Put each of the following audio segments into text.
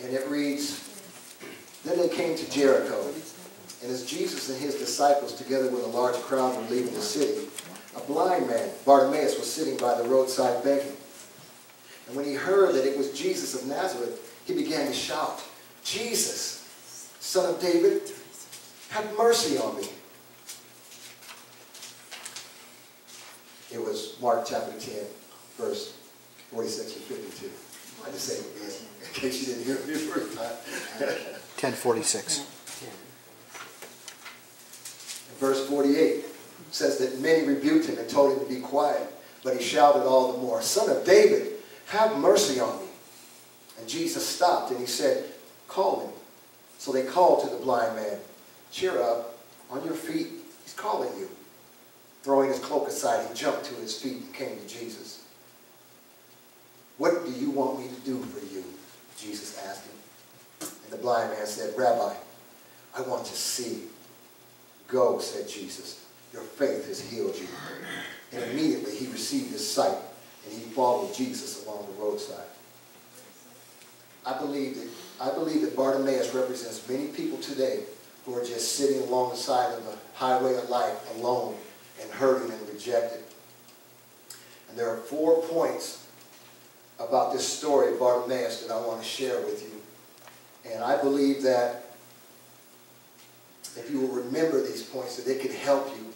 And it reads, "Then they came to Jericho, and as Jesus and his disciples, together with a large crowd, were leaving the city, a blind man, Bartimaeus, was sitting by the roadside begging. And when he heard that it was Jesus of Nazareth, he began to shout, 'Jesus, Son of David, have mercy on me.'" It was Mark chapter 10, verse 46 and 52. I just say it again, in case you didn't hear me the first time. 10:46. Verse 48 says that many rebuked him and told him to be quiet, but he shouted all the more, "Son of David, have mercy on me." And Jesus stopped and he said, "Call him." So they called to the blind man, "Cheer up, on your feet, he's calling you." Throwing his cloak aside, he jumped to his feet and came to Jesus. "What do you want me to do for you?" Jesus asked him. And the blind man said, "Rabbi, I want to see." "Go," said Jesus, "your faith has healed you." And immediately he received his sight, and he followed Jesus along the roadside. I believe that Bartimaeus represents many people today who are just sitting along the side of the highway of life alone and hurting and rejected. And there are 4 points about this story of Bartimaeus that I want to share with you. And I believe that if you will remember these points, that it can help you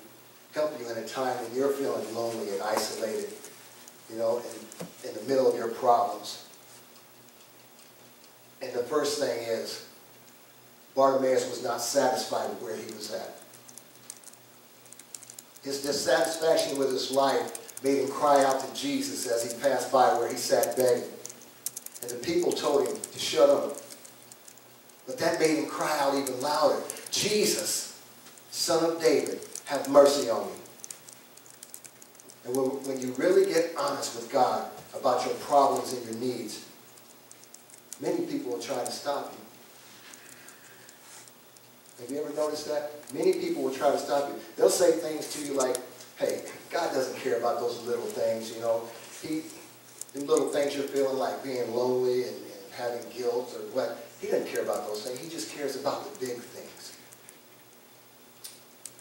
in a time when you're feeling lonely and isolated, in the middle of your problems. And the first thing is, Bartimaeus was not satisfied with where he was at. His dissatisfaction with his life made him cry out to Jesus as he passed by where he sat begging. And the people told him to shut up. But that made him cry out even louder, "Jesus, Son of David, have mercy on me." And when you really get honest with God about your problems and your needs, many people will try to stop you. Have you ever noticed that? Many people will try to stop you. They'll say things to you like, "Hey, God doesn't care about those little things, the little things you're feeling like being lonely and having guilt or what. He doesn't care about those things. He just cares about the big things."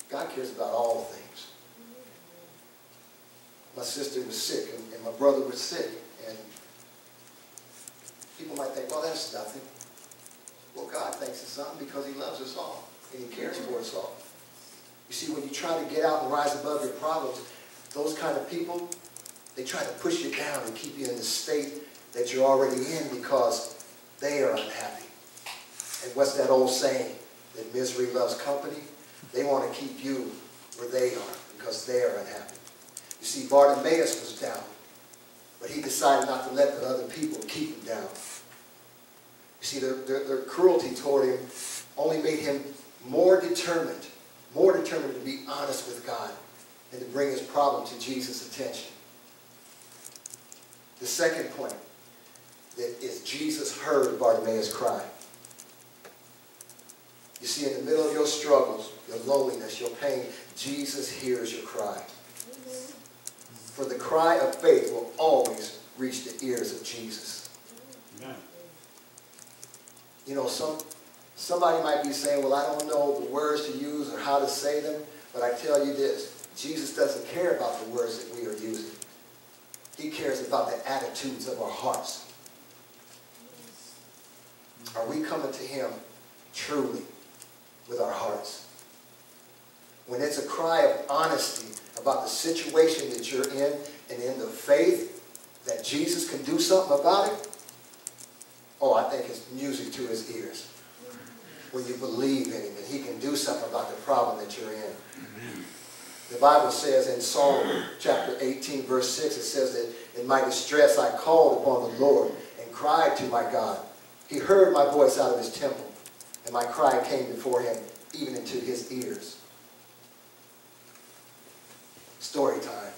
God cares about all things. My sister was sick and my brother was sick, and people might think, "Well, that's nothing." Well, God thinks it's something because he loves us all and he cares for us all. You see, when you try to get out and rise above your problems, those kind of people, they try to push you down and keep you in the state that you're already in because they are unhappy. And what's that old saying? That misery loves company? They want to keep you where they are because they are unhappy. You see, Bartimaeus was down, but he decided not to let the other people keep him down. You see, their cruelty toward him only made him more determined to be honest with God and to bring his problem to Jesus' attention. The second point is Jesus heard Bartimaeus cry. You see, in the middle of your struggles, your loneliness, your pain, Jesus hears your cry. For the cry of faith will always reach the ears of Jesus. Amen. Somebody might be saying, "Well, I don't know the words to use or how to say them," but I tell you this, Jesus doesn't care about the words that we are using. He cares about the attitudes of our hearts. Are we coming to him truly with our hearts? When it's a cry of honesty about the situation that you're in and in the faith that Jesus can do something about it, oh, I think it's music to his ears. When you believe in him and he can do something about the problem that you're in. Amen. The Bible says in Psalm chapter 18, verse 6, it says that in my distress I called upon the Lord and cried to my God. He heard my voice out of his temple, and my cry came before him, even into his ears. Story time.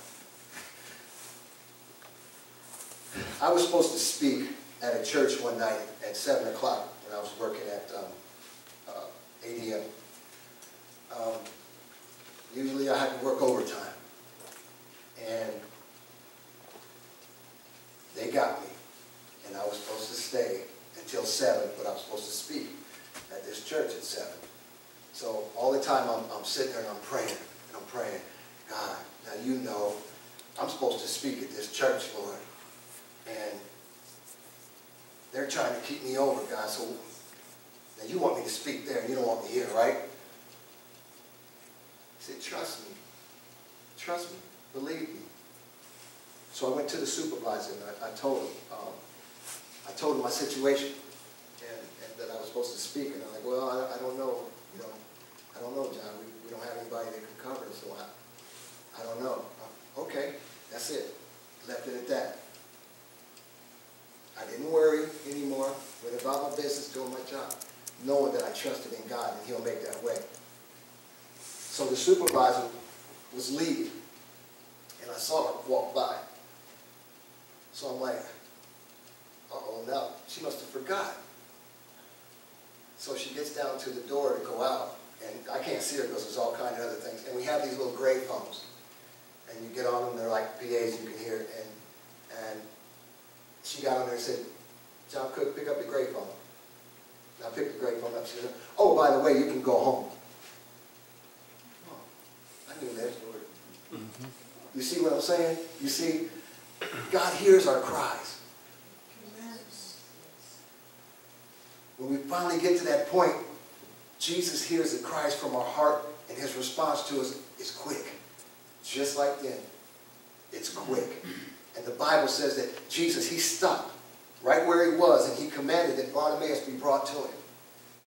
I was supposed to speak at a church one night at 7 o'clock when I was working at ADM. Usually I had to work overtime. And they got me. And I was supposed to stay and until 7, but I'm supposed to speak at this church at 7. So all the time I'm sitting there and I'm praying, God, now you know I'm supposed to speak at this church, Lord. And they're trying to keep me over, God, so now you want me to speak there and you don't want me here, right? He said, trust me, believe me. So I went to the supervisor and I told him my situation and that I was supposed to speak. And I'm like, well, I don't know, I don't know, John. We don't have anybody that can cover, so I don't know. Okay, that's it. Left it at that. I didn't worry anymore. Went about my business, doing my job, knowing that I trusted in God and He'll make that way. So the supervisor was leaving, and I saw her walk by. So I'm like, uh-oh, now she must have forgot. So she gets down to the door to go out, and I can't see her because there's all kinds of other things. And we have these little gray phones, and you get on them, they're like PAs, you can hear it. And she got on there and said, John Cook, pick up the gray phone. And I picked the gray phone up. She said, oh, by the way, you can go home. Oh, I knew that, Lord. Mm-hmm. You see what I'm saying? You see, God hears our cries. When we finally get to that point, Jesus hears the cries from our heart, and His response to us is quick. Just like then. It's quick. And the Bible says that Jesus, He stopped right where He was, and He commanded that Bartimaeus be brought to Him.